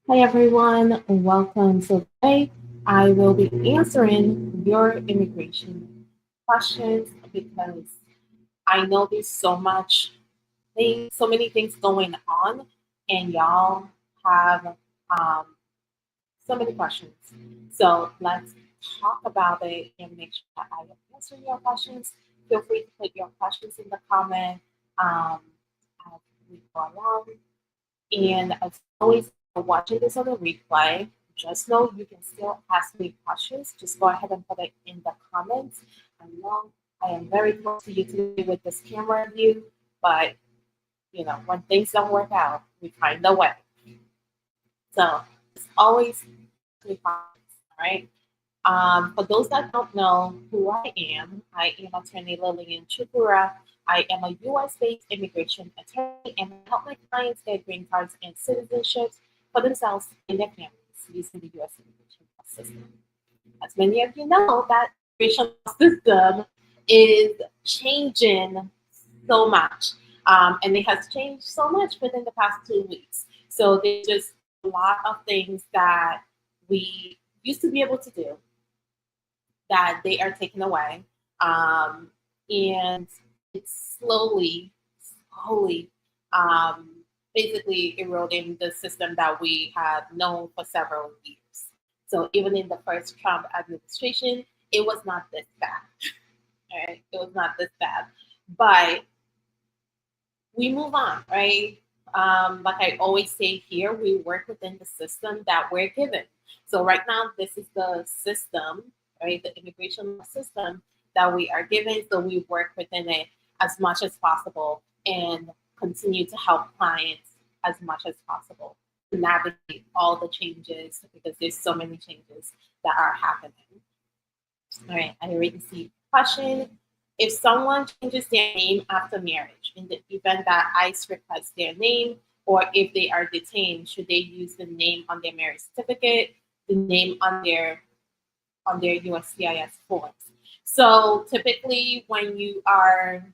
Hi everyone, welcome. So today I will be answering your immigration questions because I know there's so many things going on, and y'all have um, so many questions. So let's talk about it and make sure that I answer your questions. Feel free to put your questions in the comment um, as we go along. And as always, if you're watching this on the replay, just know you can still ask me questions. Just go ahead and put it in the comments. I know I am very close to you today with this camera view, but when things don't work out, we find a way. So it's always ask me questions, all right? For those that don't know who I am Attorney Lilian Chukura. I am a U.S. based immigration attorney, and I help my clients get green cards and citizenships for themselves and their families using the U.S. immigration law system. As many of you know, that immigration law system is changing so much, and it has changed so much within the past 2 weeks. So there's just a lot of things that we used to be able to do that they are taken away. Um, and it's slowly, um, basically eroding the system that we have known for several years. So even in the first Trump administration, it was not this bad. Right? It was not this bad. But we move on, right? Like I always say here, we work within the system that we're given. So right now, this is the system, right? The immigration law system that we are given. So we work within it as much as possible and continue to help clients as much as possible to navigate all the changes because there's so many changes that are happening. All right, I already see question. If someone changes their name after marriage, in the event that ICE requests their name, or if they are detained, should they use the name on their marriage certificate, the name on their USCIS forms? So typically, when you are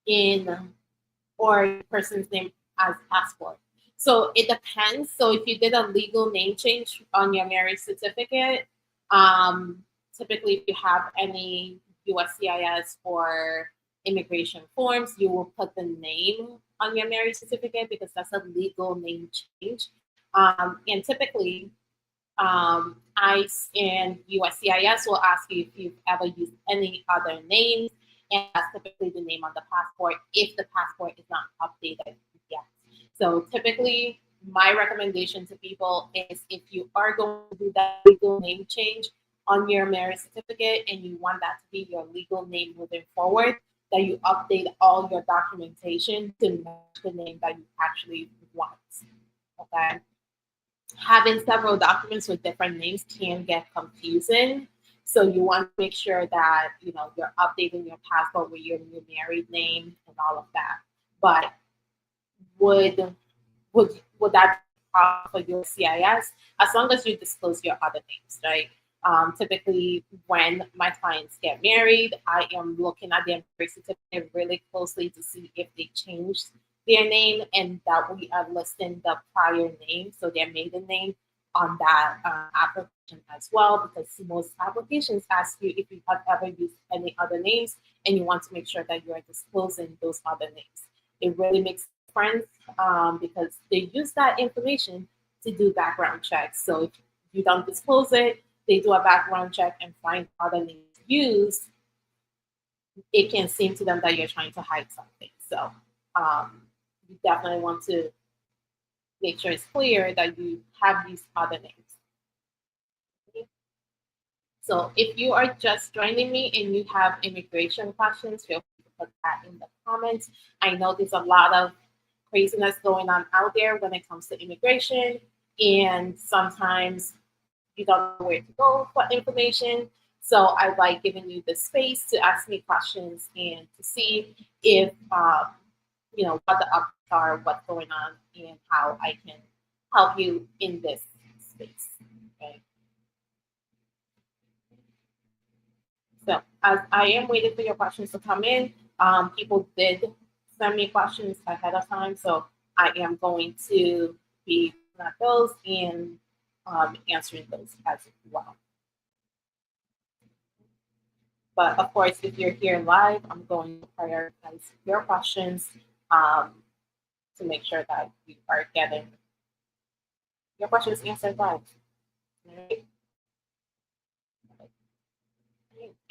in or the person's name as passport. So it depends. So if you did a legal name change on your marriage certificate, um, typically if you have any USCIS or immigration forms, you will put the name on your marriage certificate because that's a legal name change. And typically, ICE and USCIS will ask you if you've ever used any other names, and that's typically the name on the passport if the passport is not updated yet. So typically, my recommendation to people is if you are going to do that legal name change on your marriage certificate and you want that to be your legal name moving forward, that you update all your documentation to match the name that you actually want. Okay, having several documents with different names can get confusing. So you want to make sure that you're updating your passport with your new married name and all of that. But would would that be a problem for your CIS? As long as you disclose your other names, right? Typically, when my clients get married, I am looking at their marriage certificate really closely to see if they changed their name and that we are listing the prior name, so their maiden name, on that application as well, because most applications ask you if you have ever used any other names and you want to make sure that you are disclosing those other names. It really makes a difference because they use that information to do background checks. So if you don't disclose it, they do a background check and find other names used. It can seem to them that you're trying to hide something. So you definitely want to make sure it's clear that you have these other names. Okay? So if you are just joining me and you have immigration questions, feel free to put that in the comments. I know there's a lot of craziness going on out there when it comes to immigration, and sometimes you don't know where to go for information. So I like giving you the space to ask me questions and to see if what the updates are, what's going on, and how I can help you in this space. Okay. So as I am waiting for your questions to come in, people did send me questions ahead of time, so I am going to be at those and answering those as well. But of course, if you're here live, I'm going to prioritize your questions um, to make sure that you are getting your questions answered live. Right?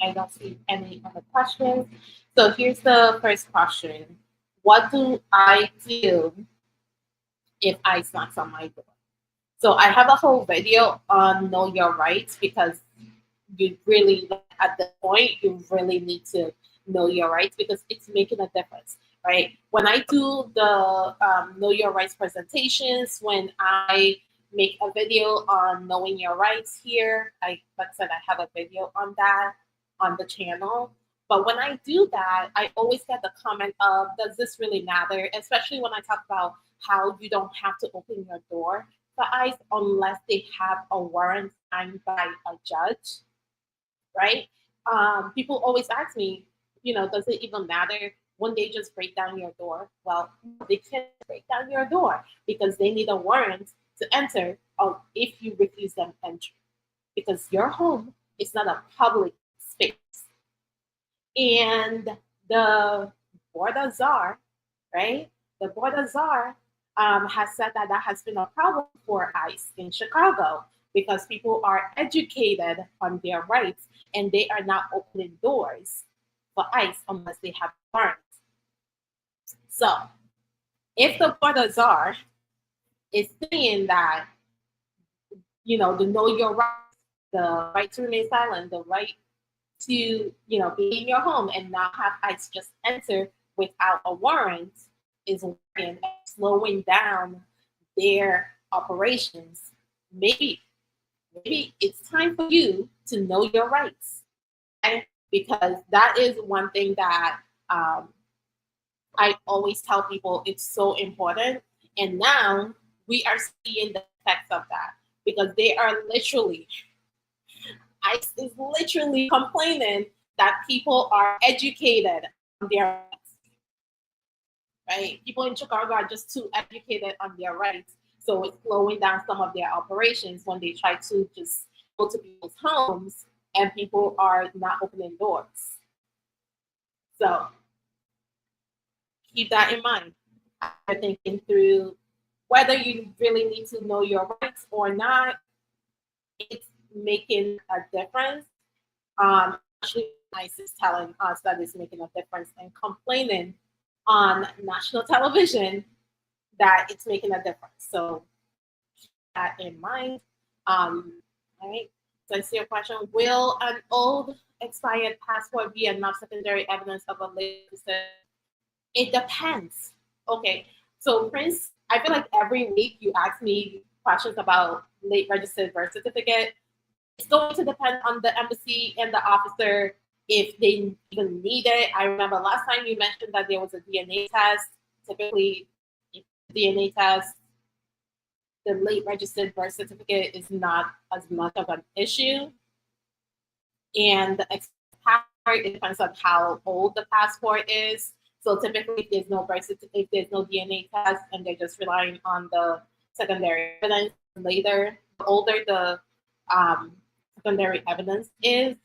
I don't see any other questions. So here's the first question. What do I do if ICE knocks on my door? So I have a whole video on know your rights because you really, at the point, you really need to know your rights because it's making a difference, right? When I do the know your rights presentations, when I make a video on knowing your rights here, like I said, I have a video on that on the channel. But when I do that, I always get the comment of, does this really matter? Especially when I talk about how you don't have to open your door for ICE unless they have a warrant signed by a judge, right? People always ask me, does it even matter when they just break down your door? Well, they can't break down your door because they need a warrant to enter if you refuse them entry because your home is not a public space. And the Board of Czar, right? The Board of Czar has said that that has been a problem for ICE in Chicago because people are educated on their rights and they are not opening doors for ICE unless they have warrants. So if the Board of Czar is saying that, the know your rights, the right to remain silent, the right to, be in your home and not have ICE just enter without a warrant is working and slowing down their operations. Maybe it's time for you to know your rights, okay? Because that is one thing that I always tell people it's so important. And now we are seeing the effects of that because they are literally, ICE is literally complaining that people are educated on their rights, right? People in Chicago are just too educated on their rights. So it's slowing down some of their operations when they try to just go to people's homes and people are not opening doors. So keep that in mind. I'm thinking through whether you really need to know your rights or not. It's making a difference. Actually, ICE is telling us that it's making a difference and complaining on national television that it's making a difference. So keep that in mind. All right. So I see a question. Will an old expired passport be enough secondary evidence of a late? It depends. Okay. So Prince, I feel like every week you ask me questions about late registered birth certificate. It's going to depend on the embassy and the officer if they even need it. I remember last time you mentioned that there was a DNA test. Typically, if DNA test, the late registered birth certificate is not as much of an issue. And the passport, it depends on how old the passport is. So typically, if there's no birth certificate, if there's no DNA test, and they're just relying on the secondary evidence later, the older the secondary evidence is,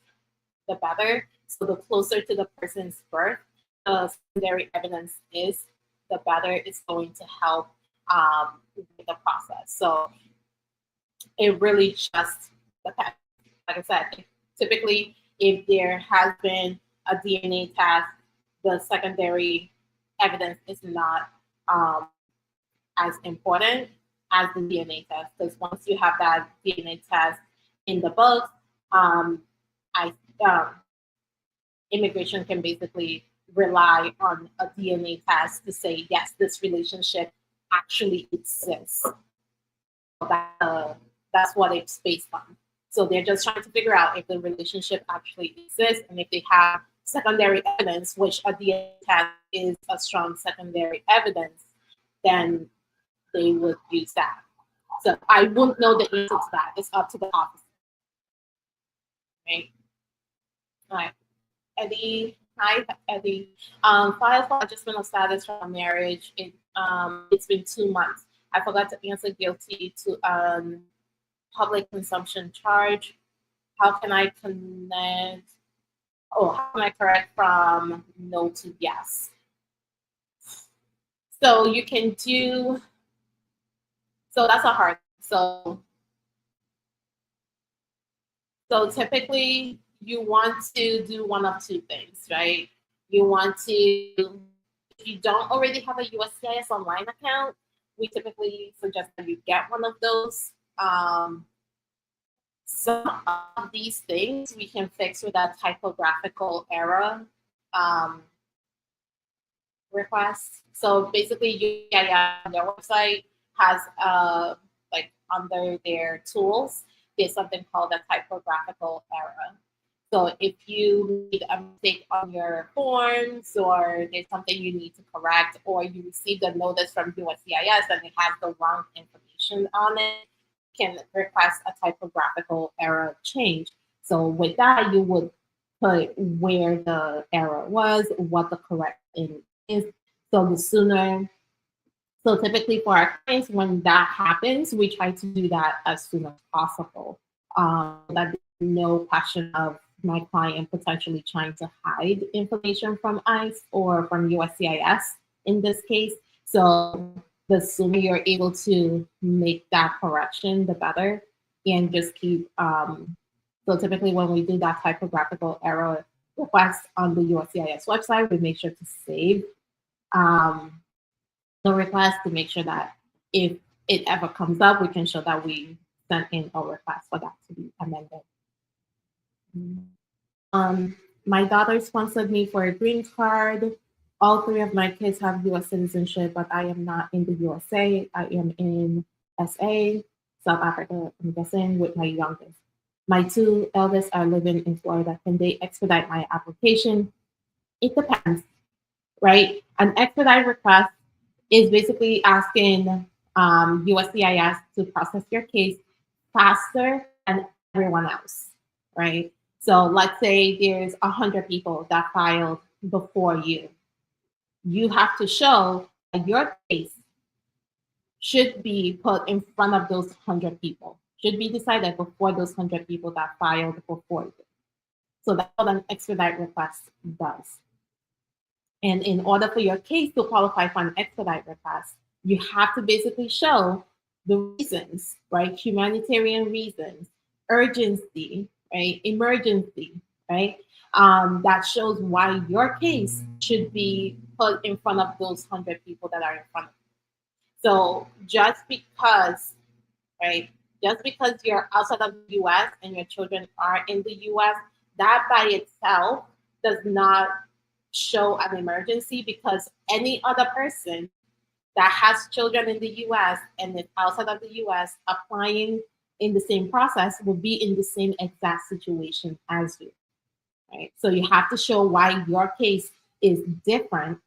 the better. So the closer to the person's birth the secondary evidence is, the better it's going to help with the process. So it really just depends. Like I said, typically if there has been a DNA test, the secondary evidence is not as important as the DNA test because once you have that DNA test in the books, I immigration can basically rely on a DNA test to say yes, this relationship actually exists. That's what it's based on. So they're just trying to figure out if the relationship actually exists and if they have secondary evidence, which a DNA test is a strong secondary evidence, then they would use that. So I wouldn't know the answer to that. It's up to the officer. Right? All right. Eddie, hi Eddie. File for adjustment of status from marriage. It's been 2 months. I forgot to answer guilty to public consumption charge. How can I connect? Oh, how can I correct from no to yes? So you can do, so that's a hard. So typically you want to do one of two things, right? You want to, if you don't already have a USCIS online account, we typically suggest that you get one of those. Some of these things we can fix with a typographical error um, request. So basically, USCIS, their website has like under their tools, there's something called a typographical error. So if you made a mistake on your forms, or there's something you need to correct, or you received a notice from USCIS and it has the wrong information on it, you can request a typographical error change. So with that, you would put where the error was, what the correct thing is. So the sooner, so typically for our clients, when that happens, we try to do that as soon as possible. That there's no question of my client potentially trying to hide information from ICE or from USCIS in this case. So the sooner you're able to make that correction, the better, and just keep. So typically, when we do that typographical error request on the USCIS website, we make sure to save um, the request to make sure that if it ever comes up, we can show that we sent in a request for that to be amended. My daughter sponsored me for a green card. All three of my kids have US citizenship, but I am not in the USA. I am in SA, South Africa, I'm guessing, with my youngest. My two eldest are living in Florida. Can they expedite my application? It depends, right? An expedite request is basically asking USCIS to process your case faster than everyone else, right? So let's say there's 100 people that filed before you. You have to show that your case should be put in front of those 100 people, should be decided before those 100 people that filed before you. So that's what an expedite request does. And in order for your case to qualify for an expedite request, you have to basically show the reasons, right? Humanitarian reasons, urgency, right? Emergency, right? That shows why your case should be put in front of those 100 people that are in front of you. So just because, right? Just because you're outside of the US and your children are in the US, that by itself does not show an emergency, because any other person that has children in the US and is outside of the US applying in the same process will be in the same exact situation as you, right? So you have to show why your case is different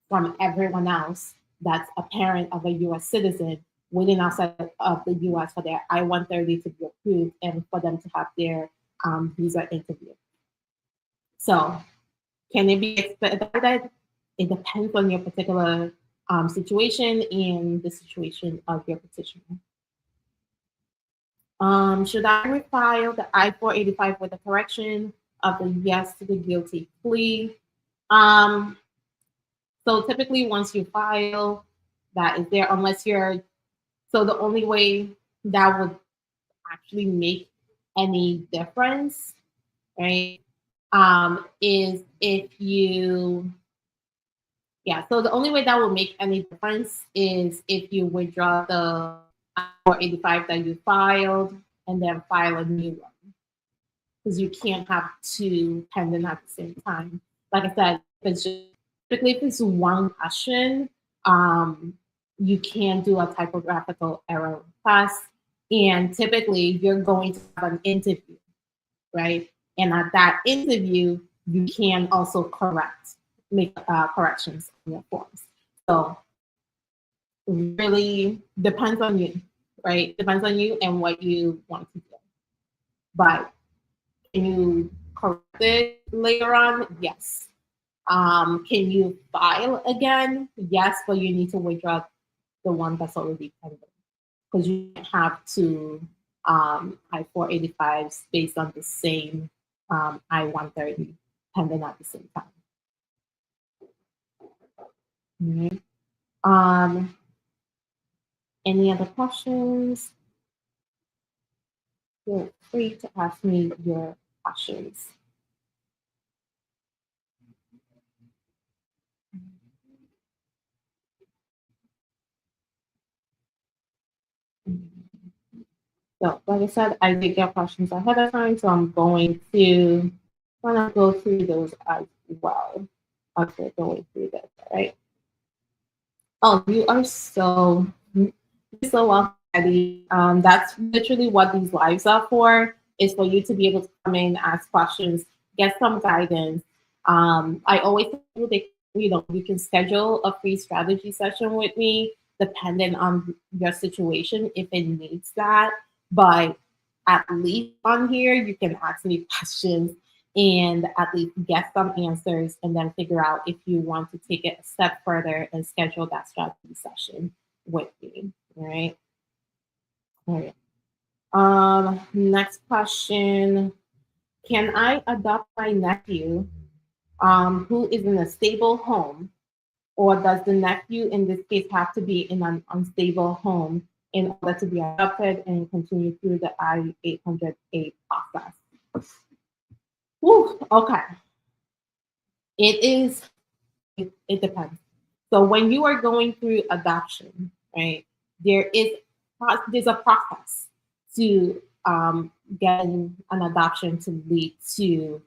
from everyone else that's a parent of a US citizen waiting outside of the US for their I-130 to be approved and for them to have their visa interview. So can it be expedited? It depends on your particular situation and the situation of your petitioner. Should I refile the I-485 with a correction of the yes to the guilty plea? Um, so typically, once you file, that is there, unless you're, so the only way that would actually make any difference, right, is if you, yeah, so the only way that will make any difference is if you withdraw the I-485 that you filed and then file a new one, because you can't have two pending at the same time. Like I said, if it's just, typically if it's one question, you can do a typographical error request, and typically you're going to have an interview, right? And at that interview, you can also make corrections on your forms. So really depends on you, right? Depends on you and what you want to do. But can you correct it later on? Yes. Can you file again? Yes, but you need to withdraw the one that's already pending, because you have two I-485s based on the same I-130 pending at the same time. Mhm. Um, any other questions? Feel free to ask me your questions. So, like I said, I did get questions ahead of time, so I'm going to go through those as well. Okay, going through this, all right? Oh, you are so welcome, Eddie. That's literally what these lives are for, is for you to be able to come in, ask questions, get some guidance. I always tell you that, you can schedule a free strategy session with me, depending on your situation, if it needs that. But at least on here, you can ask me questions and at least get some answers, and then figure out if you want to take it a step further and schedule that strategy session with me. All right. All right. Next question. Can I adopt my nephew who is in a stable home, or does the nephew in this case have to be in an unstable home in order to be adopted and continue through the I-800A process? Whew, okay. It depends. So when you are going through adoption, right, there is there's a process to getting an adoption to lead to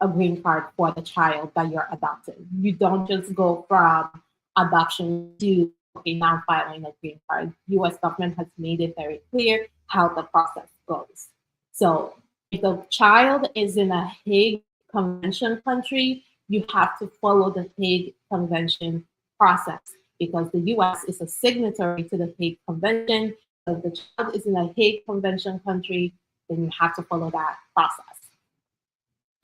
a green card for the child that you're adopting. You don't just go from adoption to, okay, now filing a green card. U.S. government has made it very clear how the process goes. So if the child is in a Hague Convention country, you have to follow the Hague Convention process, because the U.S. is a signatory to the Hague Convention. So if the child is in a Hague Convention country, then you have to follow that process.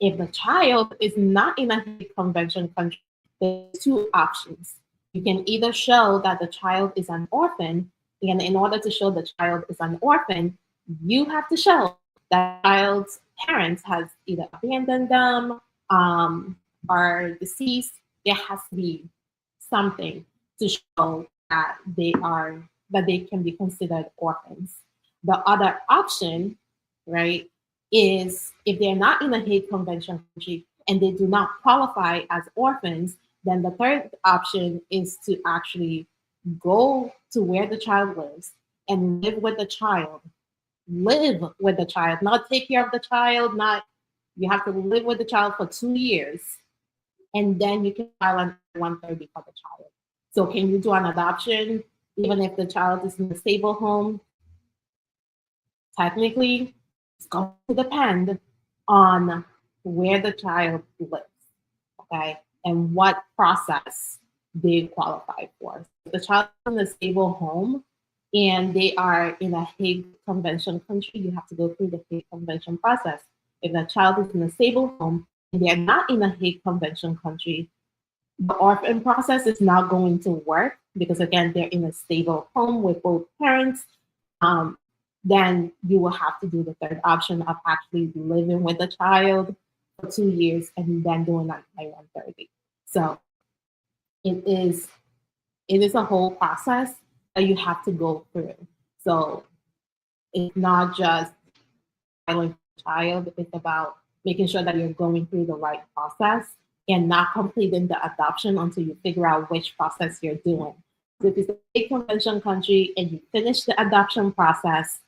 If the child is not in a Hague Convention country, there's two options. You can either show that the child is an orphan, and in order to show the child is an orphan, you have to show that the child's parents has either abandoned them, are deceased. There has to be something to show that they can be considered orphans. The other option, right, is if they're not in a Hague Convention country and they do not qualify as orphans, then the third option is to actually go to where the child lives and live with the child. Live with the child, not take care of the child, not, you have to live with the child for 2 years, and then you can file an 130 for the child. So can you do an adoption even if the child is in a stable home? Technically, it's going to depend on where the child lives, okay, and what process they qualify for. If the child is in a stable home and they are in a Hague Convention country, you have to go through the Hague Convention process. If the child is in a stable home and they are not in a Hague Convention country, the orphan process is not going to work, because again, they're in a stable home with both parents. Then you will have to do the third option of actually living with the child for 2 years and then doing that by 130. So it is a whole process that you have to go through. So it's not just filing for the child, it's about making sure that you're going through the right process and not completing the adoption until you figure out which process you're doing. So if it's a convention country and you finish the adoption process,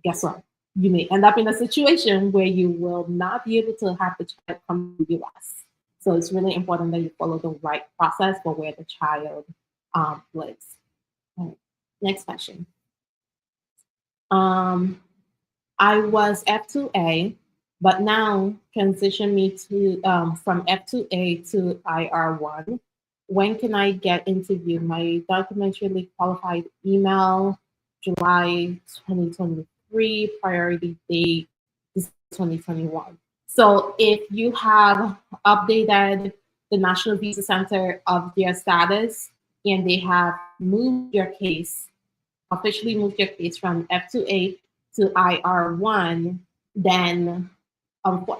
guess what? You may end up in a situation where you will not be able to have the child come to the US. So it's really important that you follow the right process for where the child lives. Right. Next question. I was F2A, but now transition me to from F2A to IR1. When can I get interviewed? My documentary qualified email, July 2023, priority date is 2021. So if you have updated the National Visa Center of their status and they have moved your case, officially moved your case from F2A to IR1, then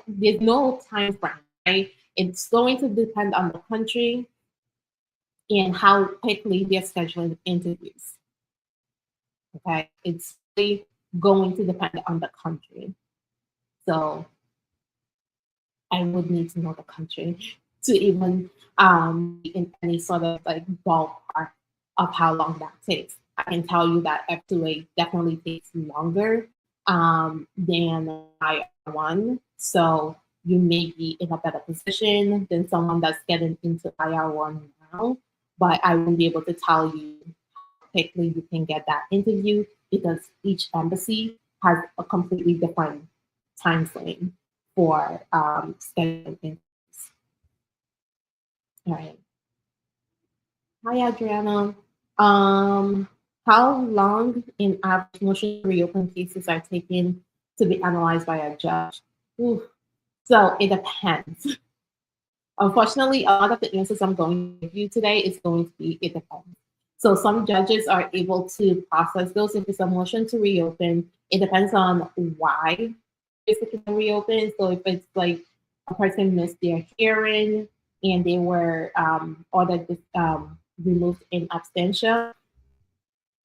there's no time frame, right? It's going to depend on the country and how quickly they're scheduling interviews. Okay, it's really going to depend on the country. So I would need to know the country to even be in any sort of like ballpark of how long that takes. I can tell you that F2A definitely takes longer than IR1. So you may be in a better position than someone that's getting into IR1 now. But I won't be able to tell you how quickly you can get that interview because each embassy has a completely different time frame for scheduling interviews. All right. Hi, Adriana. How long in average motion to reopen cases are taken to be analyzed by a judge? Ooh. So it depends. Unfortunately, a lot of the answers I'm going to give you today is going to be it depends. So some judges are able to process those if it's a motion to reopen. It depends on why it's to reopen. So if it's like a person missed their hearing and they were ordered removed in absentia,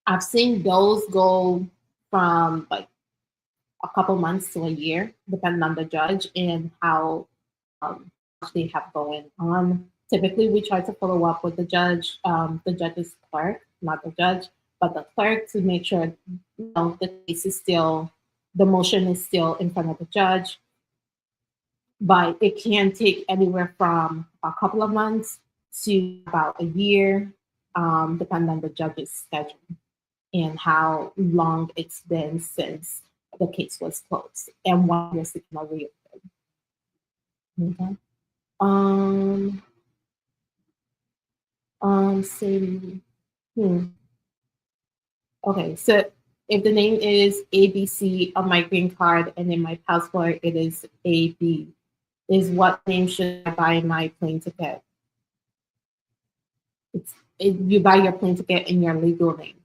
I've seen those go from like a couple months to a year, depending on the judge and how much they have going on. Typically, we try to follow up with the judge's clerk, not the judge, but the clerk to make sure the case is still, the motion is still in front of the judge. But it can take anywhere from a couple of months to about a year, depending on the judge's schedule and how long it's been since the case was closed and when you're seeking a reopen. Okay. Say, okay, so if the name is ABC on my green card and in my passport it is AB, is what name should I buy my plane ticket? You buy your plane ticket in your legal name.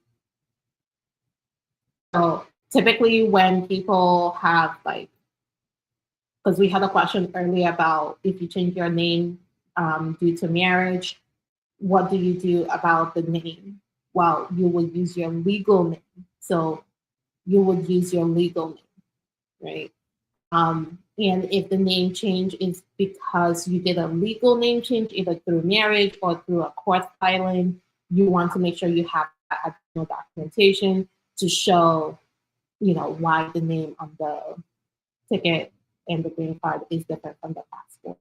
So typically when people have like, because we had a question earlier about if you change your name due to marriage, what do you do about the name? Well, you would use your legal name. So you would use your legal name, right? And if the name change is because you did a legal name change, either through marriage or through a court filing, you want to make sure you have additional documentation to show, why the name on the ticket and the green card is different from the passport,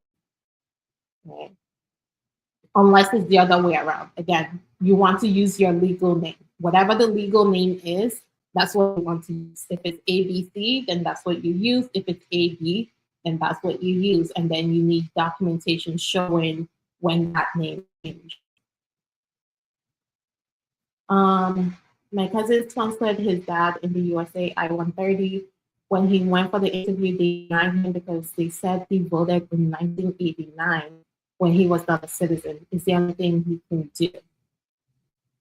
right? Unless it's the other way around. Again, you want to use your legal name. Whatever the legal name is, that's what you want to use. If it's ABC, then that's what you use. If it's AB, then that's what you use. And then you need documentation showing when that name changed. My cousin sponsored his dad in the USA I-130. When he went for the interview, they denied him because they said he voted in 1989 when he was not a citizen. Is the only thing he can do.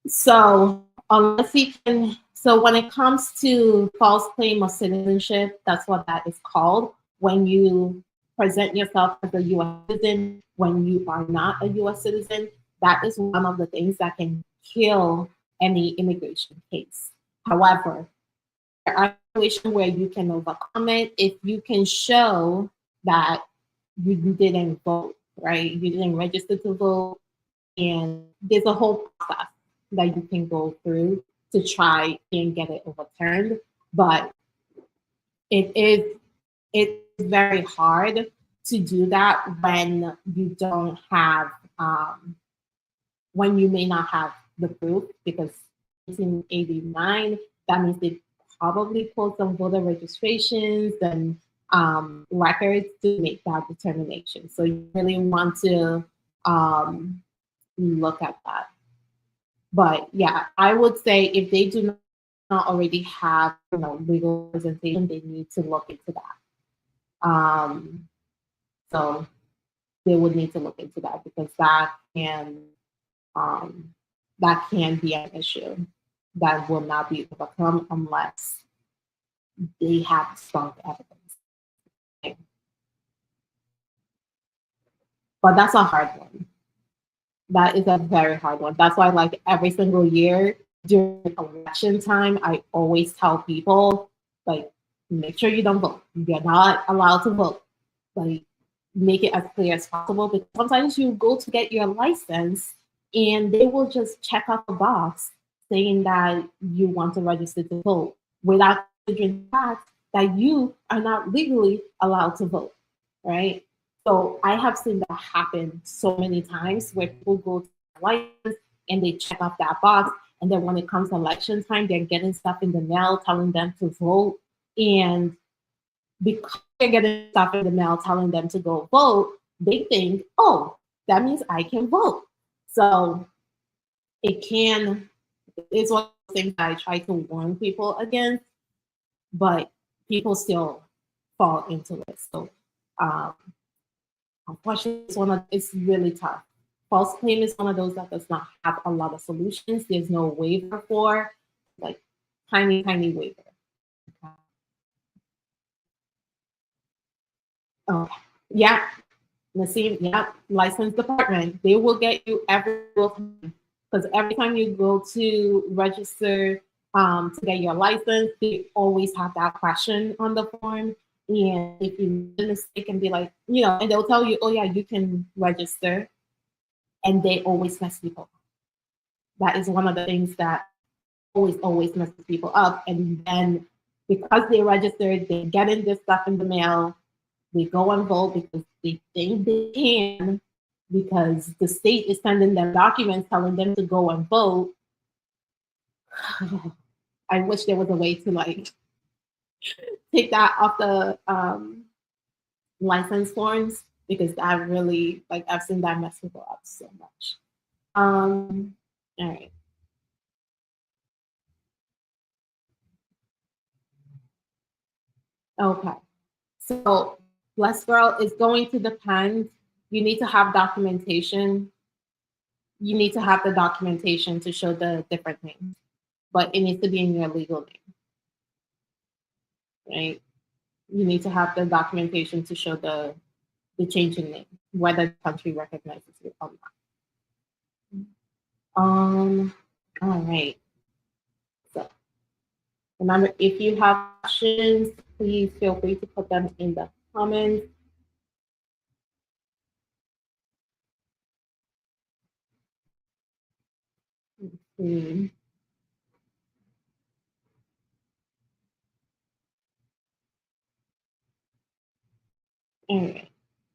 So unless he can, so when it comes to false claim of citizenship, that's what that is called. When you present yourself as a U.S. citizen when you are not a U.S. citizen, that is one of the things that can kill any immigration case. However, there are situations where you can overcome it if you can show that you didn't vote, right? You didn't register to vote, and there's a whole process that you can go through to try and get it overturned. But it's very hard to do that when you don't have when you may not have the proof, because 1989, that means they probably pulled some voter registrations and records to make that determination. So you really want to look at that. But yeah, I would say if they do not already have legal representation, they need to look into that. So they would need to look into that because that can that can be an issue that will not be overcome unless they have strong evidence. Okay? But that's a hard one. That is a very hard one. That's why, like every single year during election time, I always tell people, like, make sure you don't vote. You're not allowed to vote. Like, make it as clear as possible because sometimes you go to get your license and they will just check off a box saying that you want to register to vote without considering the fact that you are not legally allowed to vote, right? So I have seen that happen so many times where people go to the license and they check off that box, and then when it comes to election time, they're getting stuff in the mail telling them to vote, and because they're getting stuff in the mail telling them to go vote, they think, oh, that means I can vote. So it can, it's one of the things that I try to warn people against, but people still fall into it. So um, unfortunately, it's really tough. False claim is one of those that does not have a lot of solutions. There's no waiver for, like tiny, tiny waiver. Oh, yeah, Nassim, yeah, license department. They will get you every single time because every time you go to register to get your license, they always have that question on the form. And if you make a mistake and be like, and they'll tell you, oh yeah, you can register, and they always mess people up. That is one of the things that always messes people up. And then because they registered, they get in this stuff in the mail, they go and vote because they think they can, because the state is sending them documents telling them to go and vote. I wish there was a way to like take that off the license forms because that really, like, I've seen that mess people up so much. All right. Okay. So, Blessed Girl is going to depend. You need to have documentation. You need to have the documentation to show the different names, but it needs to be in your legal name, right? You need to have the documentation to show the change in name, whether the country recognizes it or not. All right. So remember, if you have questions, please feel free to put them in the comments. Let's see. All right.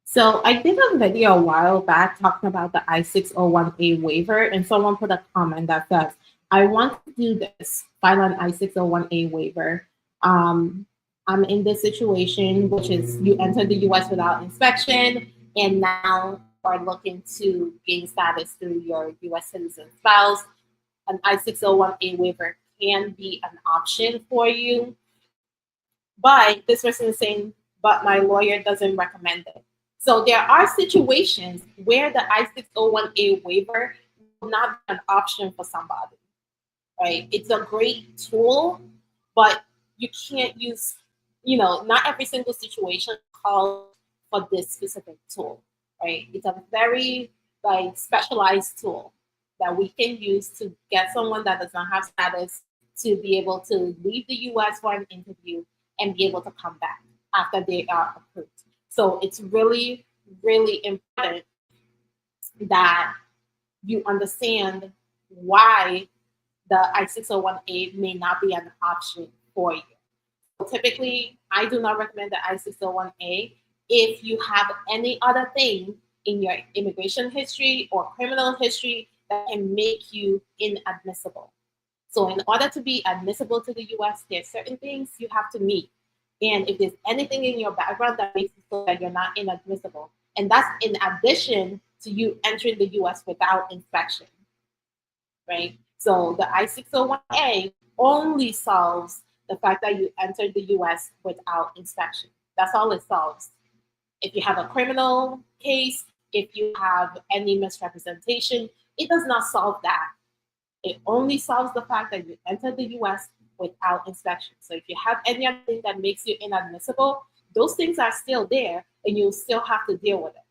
So I did a video a while back talking about the I-601A waiver, and someone put a comment that says, I want to do this, file an I-601A waiver. I'm in this situation, which is you enter the US without inspection, and now are looking to gain status through your US citizen spouse. An I-601A waiver can be an option for you. But this person is saying, but my lawyer doesn't recommend it. So there are situations where the I-601A waiver will not be an option for somebody, right? It's a great tool, but you can't use, not every single situation calls for this specific tool, right? It's a very like specialized tool that we can use to get someone that does not have status to be able to leave the US for an interview and be able to come back after they are approved. So it's really, really important that you understand why the I-601A may not be an option for you. So typically, I do not recommend the I-601A if you have any other thing in your immigration history or criminal history that can make you inadmissible. So in order to be admissible to the US, there's certain things you have to meet. And if there's anything in your background that makes it so that you're not inadmissible, and that's in addition to you entering the US without inspection, right? So the I-601A only solves the fact that you entered the US without inspection. That's all it solves. If you have a criminal case, if you have any misrepresentation, it does not solve that. It only solves the fact that you entered the US without inspection. So if you have any other thing that makes you inadmissible, those things are still there and you still have to deal with it.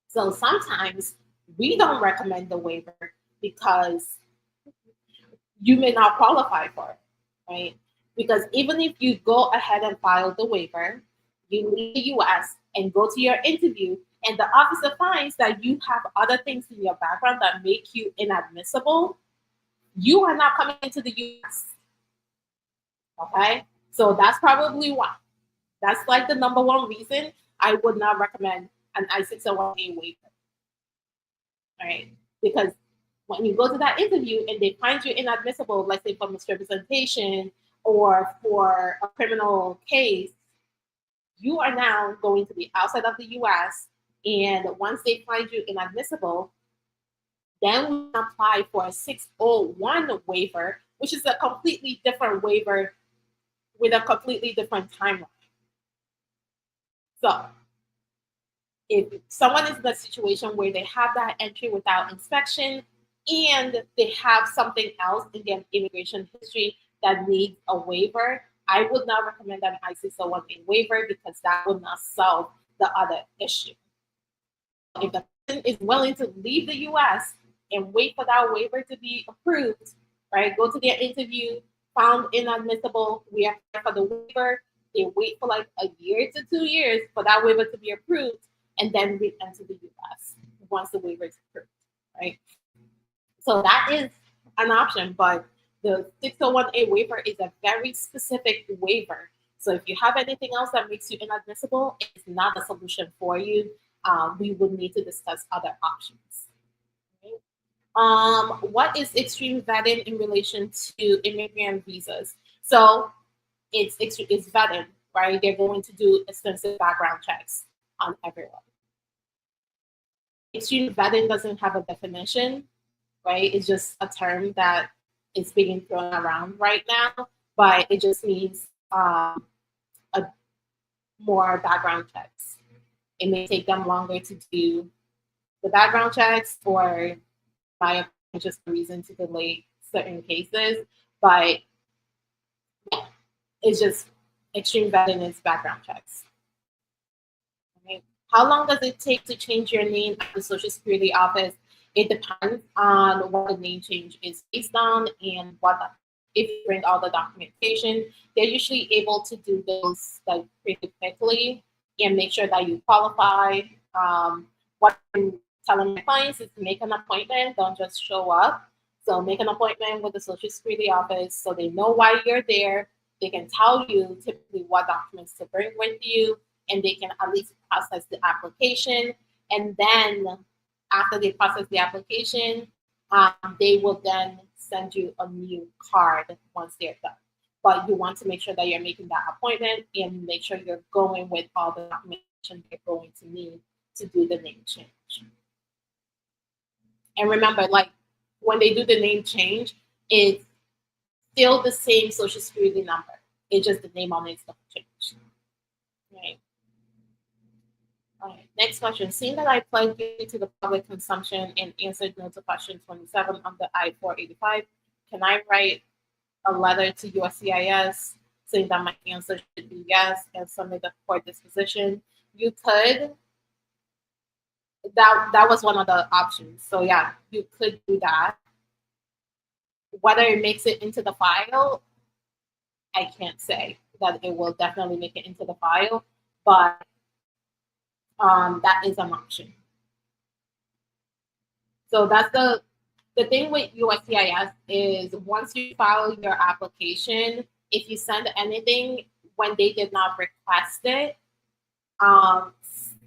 So sometimes we don't recommend the waiver because you may not qualify for it, right? Because even if you go ahead and file the waiver, you leave the US and go to your interview, and the officer finds that you have other things in your background that make you inadmissible, you are not coming into the US. Okay? So that's probably why. That's like the number one reason I would not recommend an I-601A waiver. All right? Because when you go to that interview and they find you inadmissible, let's say for misrepresentation or for a criminal case, you are now going to be outside of the US. And once they find you inadmissible, then we apply for a 601 waiver, which is a completely different waiver with a completely different timeline. So if someone is in a situation where they have that entry without inspection and they have something else in their immigration history that needs a waiver, I would not recommend an I-601A waiver because that would not solve the other issue. If the person is willing to leave the US and wait for that waiver to be approved, right? Go to their interview, found inadmissible, we apply for the waiver, they wait for like a year to 2 years for that waiver to be approved, and then we enter the US once the waiver is approved, right? So that is an option, but the 601A waiver is a very specific waiver. So if you have anything else that makes you inadmissible, it's not a solution for you. We would need to discuss other options. Okay? What is extreme vetting in relation to immigrant visas? So it's vetting, right? They're going to do extensive background checks on everyone. Extreme vetting doesn't have a definition, right? It's just a term that is being thrown around right now, but it just means a more background checks. It may take them longer to do the background checks, or by just a reason to delay certain cases, but yeah, it's just extreme vetting is background checks. Okay. How long does it take to change your name at the Social Security office? It depends on what the name change is based on and if you bring all the documentation, they're usually able to do those like pretty quickly and make sure that you qualify. What I'm telling my clients is to make an appointment, don't just show up. So make an appointment with the Social Security office so they know why you're there. They can tell you typically what documents to bring with you, and they can at least process the application. And then after they process the application, they will then send you a new card once they're done. But you want to make sure that you're making that appointment and make sure you're going with all the documentation you're going to need to do the name change. And remember, like when they do the name change, it's still the same social security number. It's just the name on it is going to change. Right. All right. Next question. Seeing that I pled guilty to the public consumption and answered no to question 27 on the I-485, can I write a letter to USCIS saying that my answer should be yes and submit the court disposition? You could. That was one of the options. So yeah, you could do that. Whether it makes it into the file, I can't say that it will definitely make it into the file, but that is an option. So that's the thing with USCIS is once you file your application, if you send anything when they did not request it,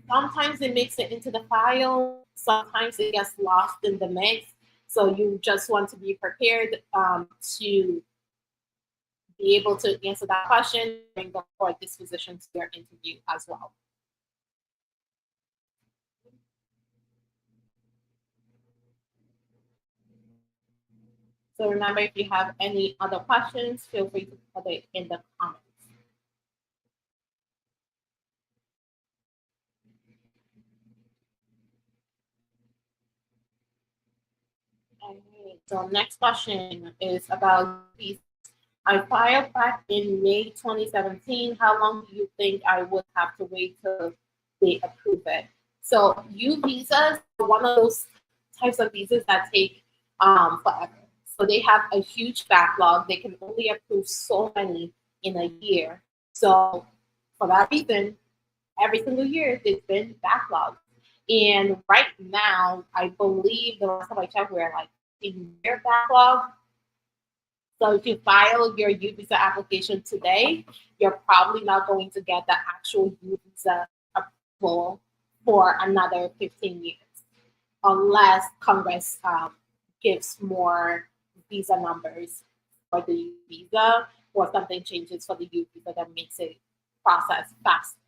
sometimes it makes it into the file, sometimes it gets lost in the mix. So you just want to be prepared to be able to answer that question and go for disposition to your interview as well. So remember, if you have any other questions, feel free to put it in the comments. All right. So next question is about visas. I filed back in May 2017. How long do you think I would have to wait till they approve it? So U visas are one of those types of visas that take forever. So they have a huge backlog. They can only approve so many in a year. So for that reason, every single year there's been backlogs. And right now, I believe the last time I checked, we're like in year backlog. So if you file your U visa application today, you're probably not going to get the actual U visa approval for another 15 years, unless Congress gives more visa numbers for the U visa or something changes for the U visa that makes it process faster.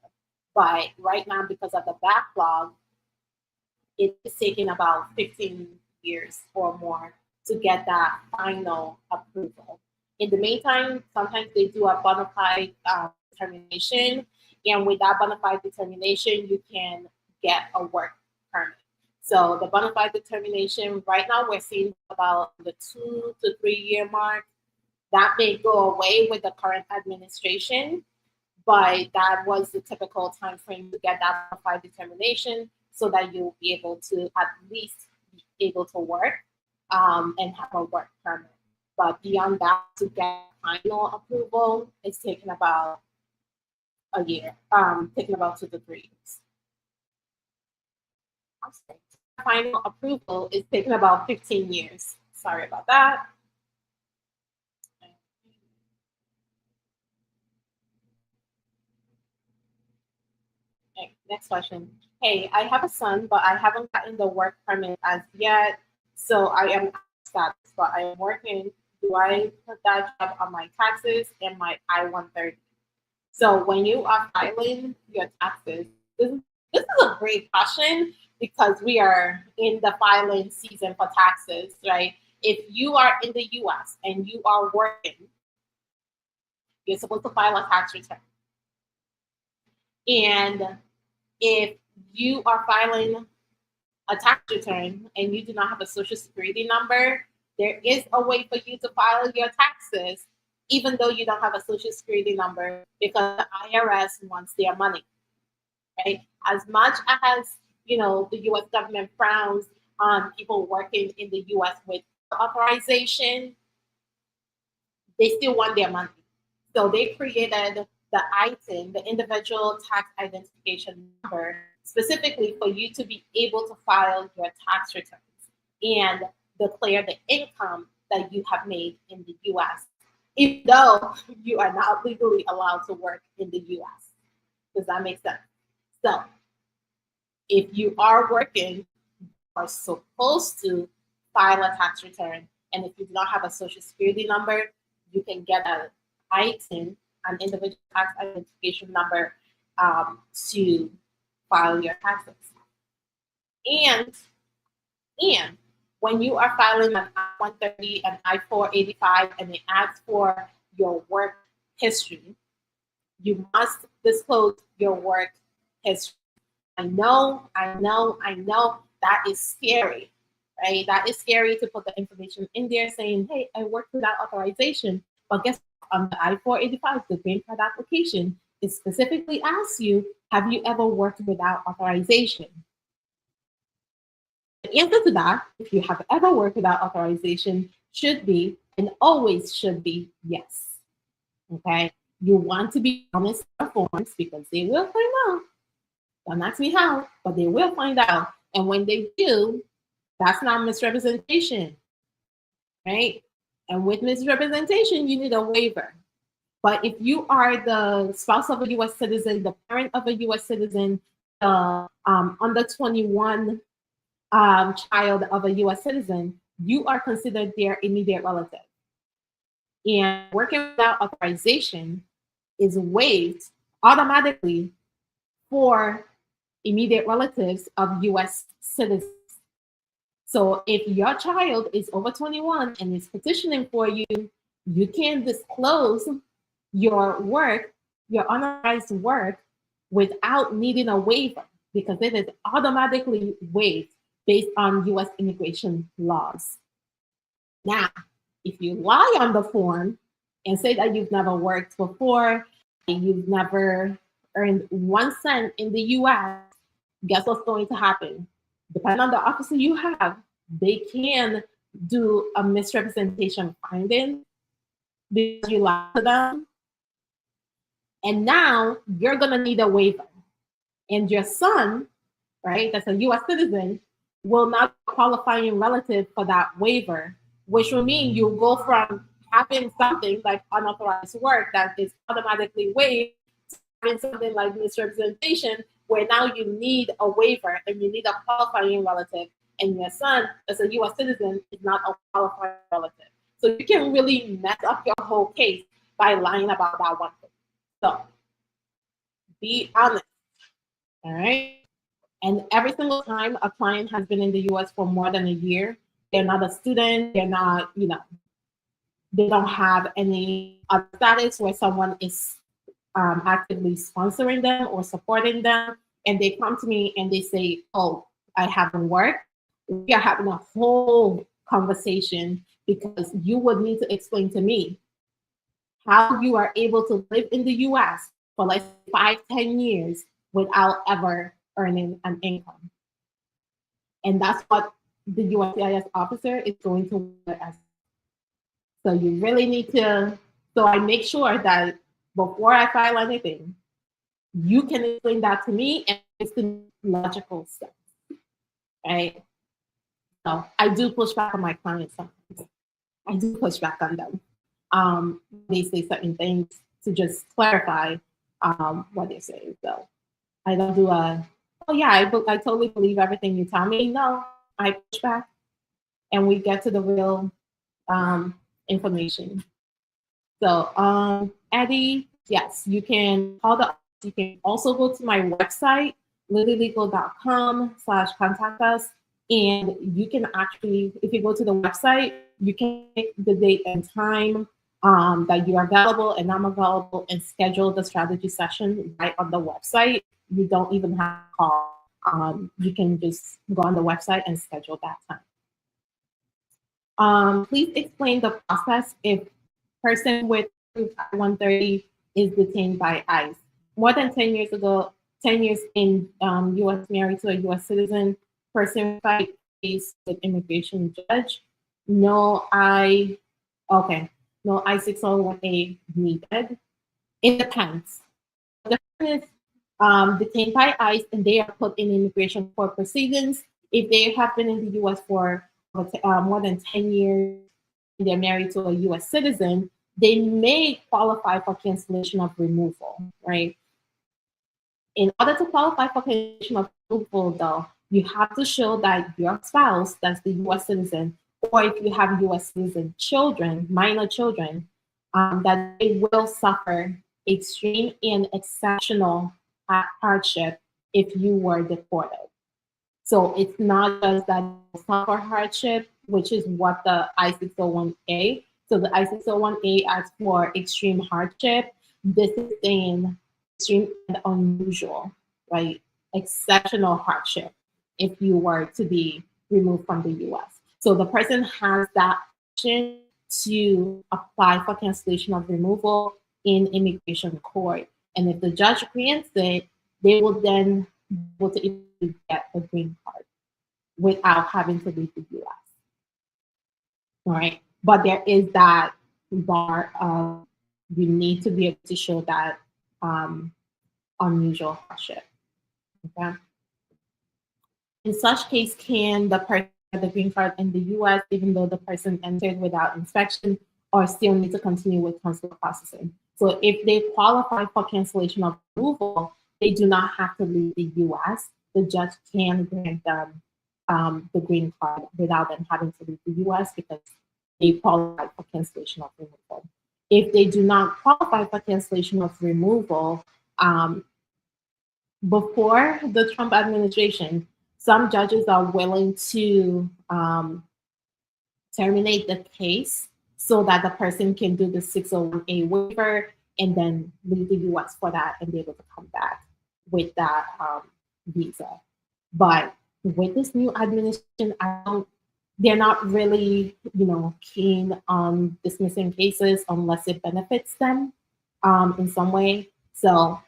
But right now, because of the backlog, it's taking about 15 years or more to get that final approval. In the meantime, sometimes they do a bona fide determination, and with that bona fide determination, you can get a work permit. So the bona fide determination, right now we're seeing about the 2 to 3 year mark. That may go away with the current administration, but that was the typical time frame to get that bona fide determination so that you'll be able to at least be able to work and have a work permit. But beyond that, to get final approval, it's taking about a year, taking about 2 to 3 years. Final approval is taking about 15 years. Sorry about that. Okay, next question. Hey, I have a son, but I haven't gotten the work permit as yet. So I am status, but I am working. Do I put that job on my taxes and my I-130? So when you are filing your taxes, this is a great question because we are in the filing season for taxes, right? If you are in the US and you are working, you're supposed to file a tax return. And if you are filing a tax return and you do not have a social security number, there is a way for you to file your taxes even though you don't have a social security number because the IRS wants their money, right? As much as the US government frowns on people working in the US with authorization, they still want their money. So they created the ITIN, the individual tax identification number, specifically for you to be able to file your tax returns and declare the income that you have made in the US, even though you are not legally allowed to work in the US. Does that make sense? So if you are working, you are supposed to file a tax return. And if you do not have a social security number, you can get an ITIN, an individual tax identification number, to file your taxes. And when you are filing an I-130 and I-485 and it asks for your work history, you must disclose your work history. I know that is scary, right? That is scary to put the information in there saying, hey, I worked without authorization. But guess what? On the I-485, the green card application, it specifically asks you, have you ever worked without authorization? The answer to that, if you have ever worked without authorization, should be and always should be yes. Okay? You want to be honest in forms because they will find out. Don't ask me how, but they will find out. And when they do, that's not misrepresentation, right? And with misrepresentation, you need a waiver. But if you are the spouse of a US citizen, the parent of a US citizen, the under 21 child of a US citizen, you are considered their immediate relative. And working without authorization is waived automatically for immediate relatives of US citizens. So if your child is over 21 and is petitioning for you, you can disclose your work, your unauthorized work, without needing a waiver because it is automatically waived based on US immigration laws. Now, if you lie on the form and say that you've never worked before, you've never earned 1 cent in the US, guess what's going to happen? Depending on the officer you have, they can do a misrepresentation finding because you lied to them. And now you're going to need a waiver. And your son, right, that's a US citizen, will not be a qualifying relative for that waiver, which will mean you'll go from having something like unauthorized work that is automatically waived to having something like misrepresentation, where now you need a waiver and you need a qualifying relative. And your son, as a US citizen, is not a qualifying relative. So you can really mess up your whole case by lying about that one thing. So be honest, all right? And every single time a client has been in the US for more than a year, they're not a student, they're not, they don't have any other status where someone is actively sponsoring them or supporting them. And they come to me and they say, oh, I haven't worked. We are having a whole conversation because you would need to explain to me how you are able to live in the US for like 5, 10 years without ever earning an income. And that's what the USCIS officer is going to work as. So you really need to, so I make sure that before I file anything, you can explain that to me and it's the logical steps, right? So I do push back on my clients sometimes. I do push back on them. They say certain things to just clarify what they say. So I don't do oh yeah, I totally believe everything you tell me. No, I push back and we get to the real information. So Eddie, yes, you can call the, you can also go to my website, lilylegal.com/contact us. And you can actually, if you go to the website, you can pick the date and time that you are available and I'm available and schedule the strategy session right on the website. You don't even have to call. You can just go on the website and schedule that time. Please explain the process if person with I-130 is detained by ICE. More than 10 years ago, 10 years in US married to a US citizen, person fight case with immigration judge. No okay, no I-601A needed. It depends. The person is detained by ICE and they are put in immigration court proceedings. If they have been in the US for more than 10 years, and they're married to a US citizen, they may qualify for cancellation of removal, right? In order to qualify for cancellation of removal, though, you have to show that your spouse, that's the US citizen, or if you have US citizen children, minor children, that they will suffer extreme and exceptional hardship if you were deported. So it's not just that suffer hardship, which is what the I-601A. So the I-601A asks for extreme hardship. This is saying extreme and unusual, right? Exceptional hardship if you were to be removed from the US. So the person has that option to apply for cancellation of removal in immigration court. And if the judge grants it, they will then be able to get a green card without having to leave the US. All right. But there is that bar of you need to be able to show that unusual hardship. Okay. In such case, can the person get the green card in the US even though the person entered without inspection or still need to continue with consular processing? So if they qualify for cancellation of removal, they do not have to leave the US. The judge can grant them the green card without them having to leave the US because they qualify for cancellation of removal. If they do not qualify for cancellation of removal, before the Trump administration, some judges are willing to terminate the case so that the person can do the 601A waiver and then leave the US for that and be able to come back with that visa. But with this new administration, I don't they're not really, keen on dismissing cases unless it benefits them in some way. So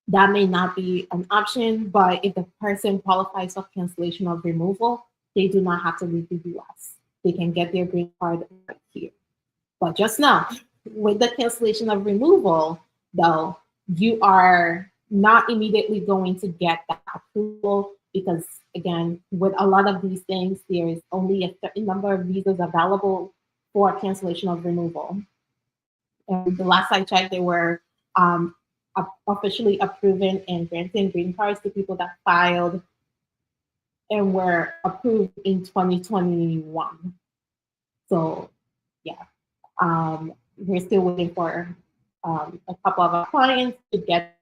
that may not be an option, but if the person qualifies for cancellation of removal, they do not have to leave the US. They can get their green card right here. But just know, with the cancellation of removal, though, you are not immediately going to get that approval because, again, with a lot of these things, there is only a certain number of visas available for cancellation of removal. And the last I checked, they were um, officially approving and granting green cards to people that filed and were approved in 2021. So, yeah. We're still waiting for a couple of our clients to get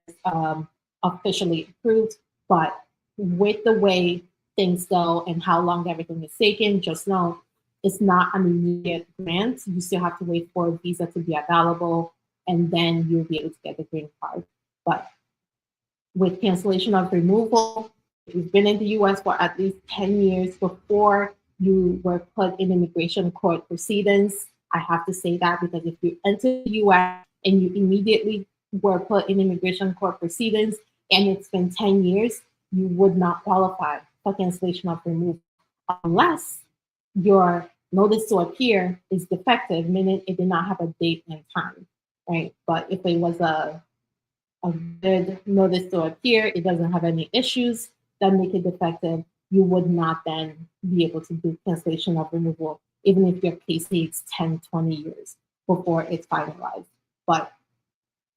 officially approved. But with the way things go and how long everything is taking, just know it's not an immediate grant. You still have to wait for a visa to be available, and then you'll be able to get the green card. But with cancellation of removal, if you've been in the US for at least 10 years before you were put in immigration court proceedings, I have to say that because if you enter the US and you immediately were put in immigration court proceedings and it's been 10 years, you would not qualify for cancellation of removal unless your notice to appear is defective, meaning it did not have a date and time, right? But if it was a good notice to appear, it doesn't have any issues that make it defective, you would not then be able to do cancellation of removal, even if your case takes 10, 20 years before it's finalized. But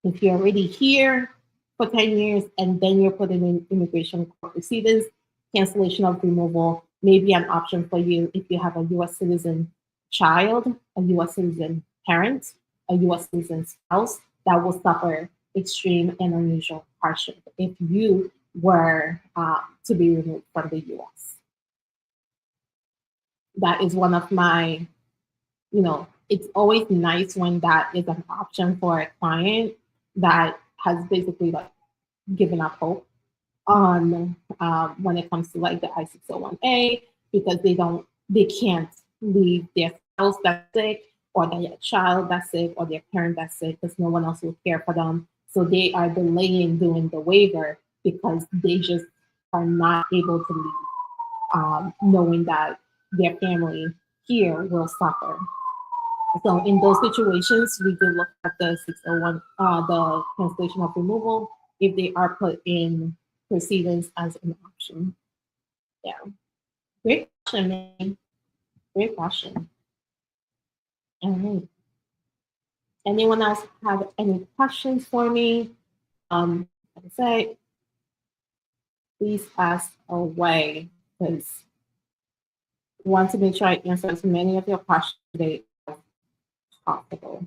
if you're already here for 10 years and then you're put in immigration court proceedings, cancellation of removal may be an option for you if you have a US citizen child, a US citizen parent, a US citizen spouse that will suffer extreme and unusual hardship if you were to be removed from the US. That is one of my, it's always nice when that is an option for a client that has basically like given up hope on when it comes to like the I-601A because they can't leave their spouse that's sick or their child that's sick or their parent that's sick because no one else will care for them. So they are delaying doing the waiver because they just are not able to leave, knowing that their family here will suffer. So in those situations, we do look at the 601, the cancellation of removal, if they are put in proceedings as an option. Yeah, great question, man. Great question. All right. Anyone else have any questions for me? Like I say, please ask away because I want to make sure I answer as many of your questions today as possible.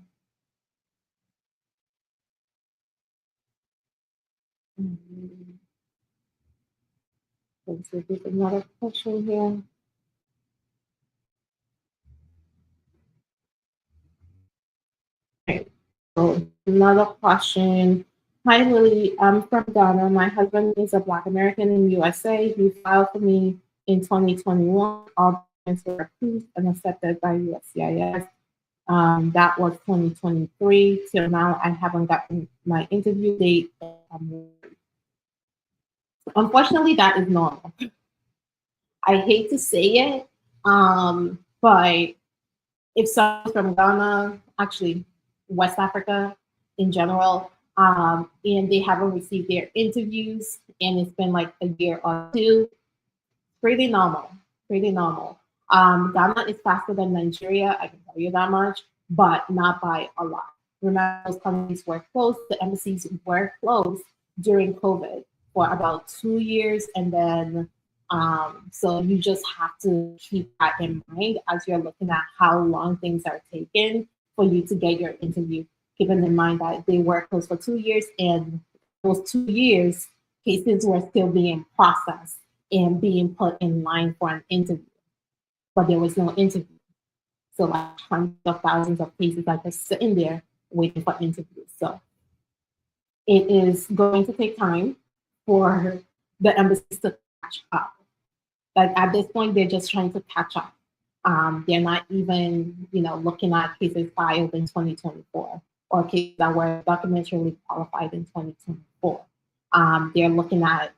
Let's see if there's another question here. Okay. So another question. Hi Lily, I'm from Ghana. My husband is a Black American in USA. He filed for me in 2021. All documents were approved and accepted by USCIS. That was 2023. Till now, I haven't gotten my interview date. Unfortunately, that is normal. I hate to say it, but if someone's from Ghana, actually West Africa in general, and they haven't received their interviews and it's been like a year or two, pretty normal, pretty normal. Ghana is faster than Nigeria, I can tell you that much, but not by a lot. Remember, those countries were closed, the embassies were closed during COVID for about 2 years, and then so you just have to keep that in mind as you're looking at how long things are taking for you to get your interview, keeping in mind that they were closed for 2 years, and those 2 years, cases were still being processed and being put in line for an interview, but there was no interview. So like hundreds of thousands of cases are just sitting there waiting for interviews. So it is going to take time for the embassies to catch up. Like at this point, they're just trying to catch up. They're not even, looking at cases filed in 2024 or cases that were documentarily qualified in 2024. They're looking at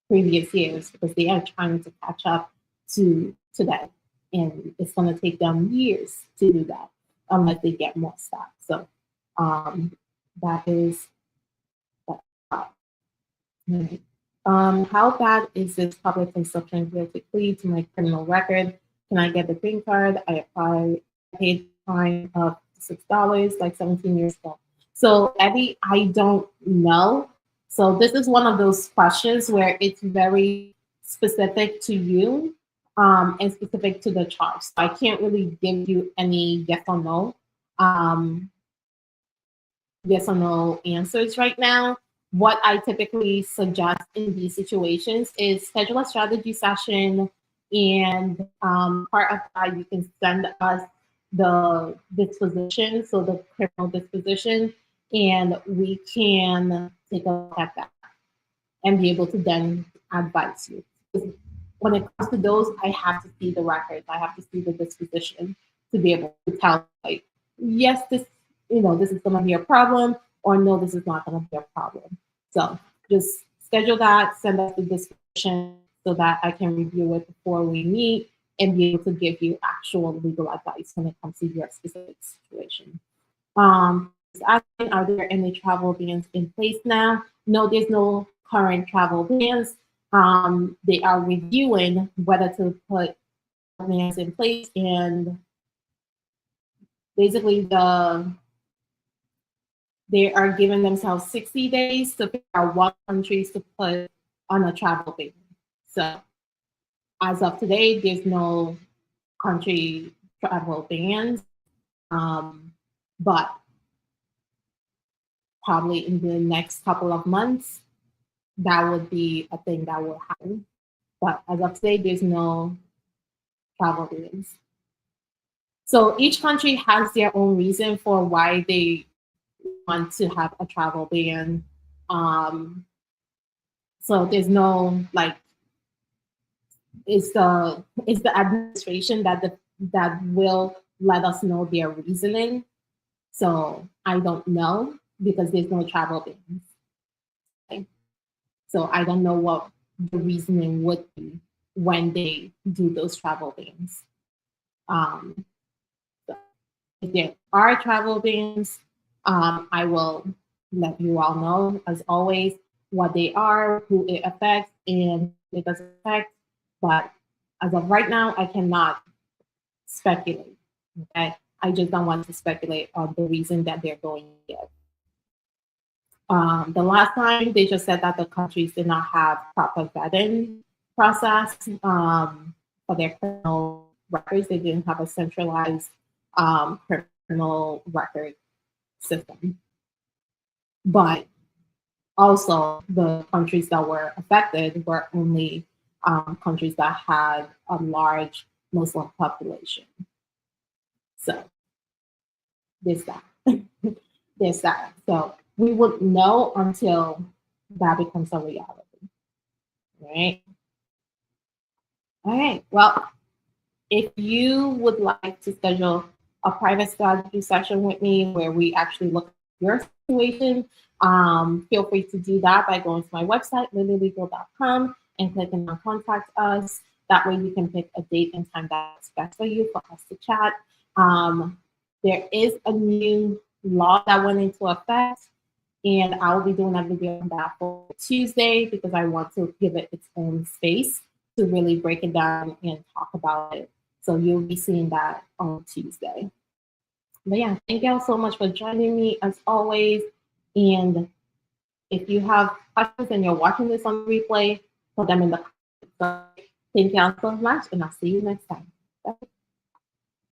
previous years because they are trying to catch up to that, and it's going to take them years to do that unless they get more stuff. So that is that. How bad is this public consumption guilty plea to my criminal record? Can I get the green card? I applied, paid fine of $6 like 17 years ago. So Abby, I don't know. So this is one of those questions where it's very specific to you and specific to the charge. So I can't really give you any um, yes or no answers right now. What I typically suggest in these situations is schedule a strategy session, and part of that you can send us the disposition, so the criminal disposition, and we can take a look at that and be able to then advise you. When it comes to those, I have to see the records, I have to see the disposition to be able to tell, like, yes, this is going to be a problem, or no, this is not going to be a problem. So just schedule that, send us the disposition so that I can review it before we meet and be able to give you actual legal advice when it comes to your specific situation. Asking, are there any travel bans in place now? No, there's no current travel bans. They are reviewing whether to put bans in place, and basically they are giving themselves 60 days to figure out what countries to put on a travel ban. So as of today, there's no country travel bans, but probably in the next couple of months, that would be a thing that will happen. But as of today, there's no travel bans. So each country has their own reason for why they want to have a travel ban. So there's no it's the administration that will let us know their reasoning. So I don't know because there's no travel bans. Okay? So I don't know what the reasoning would be when they do those travel bans. So if there are travel bans, I will let you all know, as always, what they are, who it affects, and who it doesn't affect. But as of right now, I cannot speculate. Okay, I just don't want to speculate on the reason that they're going there. The last time they just said that the countries did not have proper vetting process for their criminal records. They didn't have a centralized criminal record system. But also the countries that were affected were only countries that had a large Muslim population. So there's that. There's that. So we wouldn't know until that becomes a reality. Right? All right. Well, if you would like to schedule a private strategy session with me where we actually look at your situation, feel free to do that by going to my website, lilialegal.com, and clicking on contact us. That way you can pick a date and time that's best for you for us to chat. There is a new law that went into effect, and I'll be doing a video on that for Tuesday because I want to give it its own space to really break it down and talk about it. So you'll be seeing that on Tuesday. But yeah, thank y'all so much for joining me as always. And if you have questions and you're watching this on replay, put them in the comments. So thank y'all so much, and I'll see you next time.